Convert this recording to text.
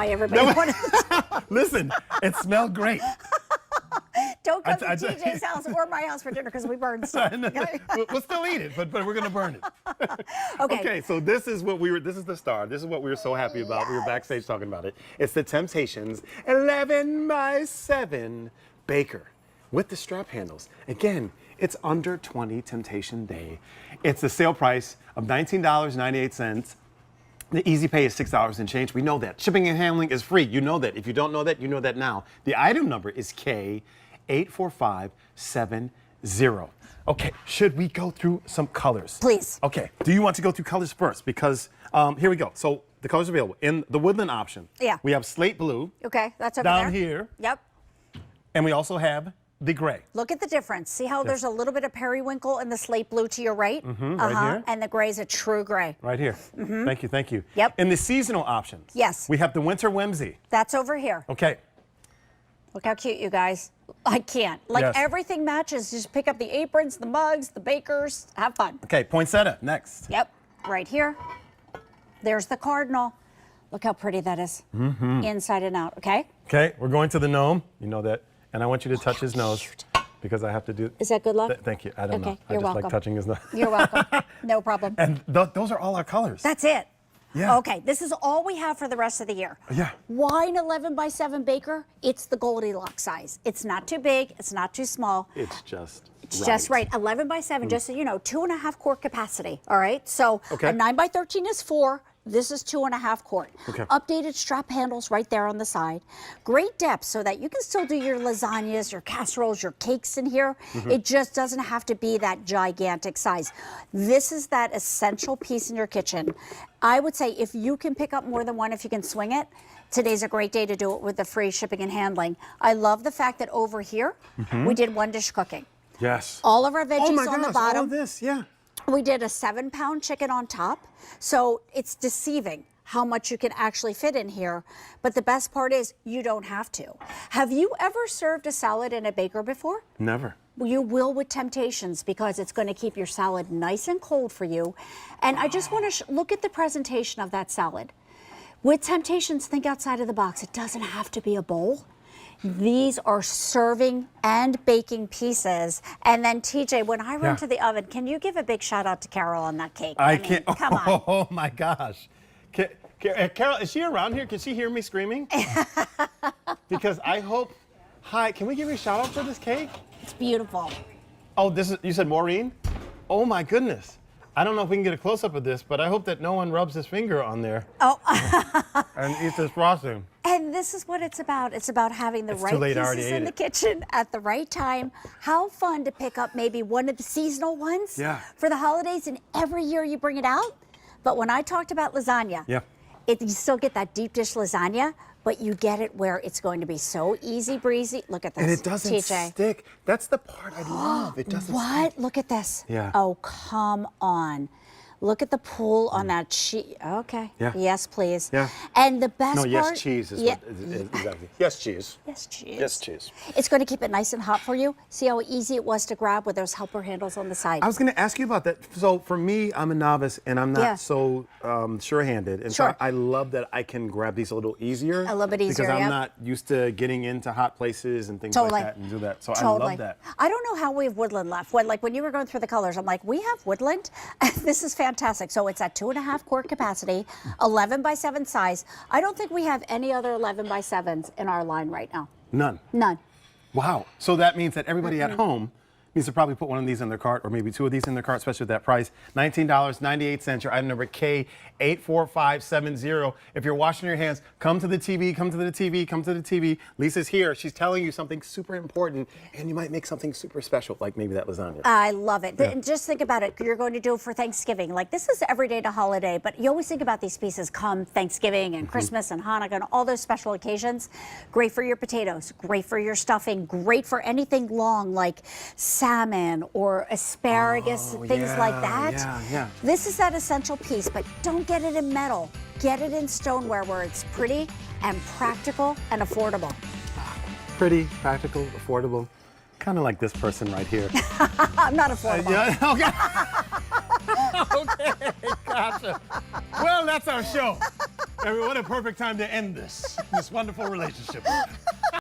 Hi, everybody. Listen, it smelled great. Don't come to TJ's house or my house for dinner because we burned stuff. Okay? We'll still eat it, but we're gonna burn it. Okay. So this is what this is the star. This is what we were so happy about. Yes. We were backstage talking about it. It's the Temp-tations 11x7 Baker with the strap handles. Again, it's under 20 Temptation Day. It's the sale price of $19.98. The easy pay is $6 and change. We know that. Shipping and handling is free. You know that. If you don't know that, you know that now. The item number is K84570. Okay, should we go through some colors? Please. Okay, do you want to go through colors first? Because here we go. So the colors available. In the woodland option, yeah, we have slate blue. Okay, that's over down there. Here. Yep. And we also have the gray. Look at the difference. See how there's a little bit of periwinkle in the slate blue to your right? Right here. And the gray is a true gray. Right here. Thank you, thank you. Yep. In the seasonal options, yes, we have the winter whimsy. That's over here. Okay. Look how cute, you guys. I can't. Like, everything matches. Just pick up the aprons, the mugs, the bakers. Have fun. Okay, poinsettia, next. Yep, right here. There's the cardinal. Look how pretty that is. Inside and out, okay? Okay, we're going to the gnome. You know that. And I want you to touch his nose because I have to do. Is that good luck? Thank you. I don't know. You're I just welcome. like touching his nose. You're welcome. No problem. And those are all our colors. That's it. Yeah. Okay, this is all we have for the rest of the year. Yeah. Why an 11x7 Baker? It's the Goldilocks size. It's not too big. It's not too small. It's just Just right. 11x7, just so you know, 2.5 quart capacity. All right. So a 9x13 is 4. This is 2.5 quart. Okay. Updated strap handles right there on the side. Great depth so that you can still do your lasagnas, your casseroles, your cakes in here. It just doesn't have to be that gigantic size. This is that essential piece in your kitchen. I would say if you can pick up more than one, if you can swing it, today's a great day to do it with the free shipping and handling. I love the fact that over here, we did one dish cooking. Yes. All of our veggies on the bottom. All of this, yeah. We did a 7-pound chicken on top, so it's deceiving how much you can actually fit in here. But the best part is you don't have to. Have you ever served a salad in a baker before? Never. You will with Temp-tations because it's going to keep your salad nice and cold for you. And I just want to look at the presentation of that salad. With Temp-tations, think outside of the box. It doesn't have to be a bowl. These are serving and baking pieces. And then, TJ, when I run to the oven, can you give a big shout out to Carol on that cake? I mean, can't. Come on. Oh, my gosh. Carol, is she around here? Can she hear me screaming? Because I hope. Hi, can we give you a shout out for this cake? It's beautiful. Oh, you said Maureen? Oh, my goodness. I don't know if we can get a close-up of this, but I hope that no one rubs his finger on there. Oh. And eats this frosting. And this is what it's about. It's about having the right pieces in the kitchen at the right time. How fun to pick up maybe one of the seasonal ones for the holidays, and every year you bring it out. But when I talked about lasagna, you still get that deep dish lasagna, but you get it where it's going to be so easy breezy. Look at this, and it doesn't TJ. stick. That's the part I love. It doesn't stick. Look at this. Yeah. Oh, come on. Look at the pull on that cheese. Okay. Yeah. Yes, please. Yeah. And the best part. No, yes, cheese is what exactly. Yes, cheese. Yes, cheese. Yes, cheese. It's going to keep it nice and hot for you. See how easy it was to grab with those helper handles on the side. I was going to ask you about that. So for me, I'm a novice and I'm not so sure-handed. And so I love that I can grab these a little easier. A little bit easier, because I'm not used to getting into hot places and things like that and do that. So I love that. I don't know how we have woodland left. When you were going through the colors, I'm like, we have woodland? This is fantastic. So it's at 2.5 quart capacity, 11x7 size. I don't think we have any other 11x7s in our line right now. None. None. Wow. So that means that everybody at home needs to probably put one of these in their cart, or maybe 2 of these in their cart, especially at that price. $19.98, your item number K84570. If you're washing your hands, come to the TV, come to the TV, come to the TV. Lisa's here. She's telling you something super important, and you might make something super special, like maybe that lasagna. I love it. And just think about it. You're going to do it for Thanksgiving. Like, this is every day to holiday, but you always think about these pieces come Thanksgiving and Christmas and Hanukkah and all those special occasions. Great for your potatoes, great for your stuffing, great for anything long like salmon or asparagus, things like that. This is that essential piece, but don't get it in metal. Get it in stoneware where it's pretty and practical and affordable. Pretty, practical, affordable. Kind of like this person right here. I'm not affordable. Okay, gotcha. Well, that's our show. What a perfect time to end this wonderful relationship.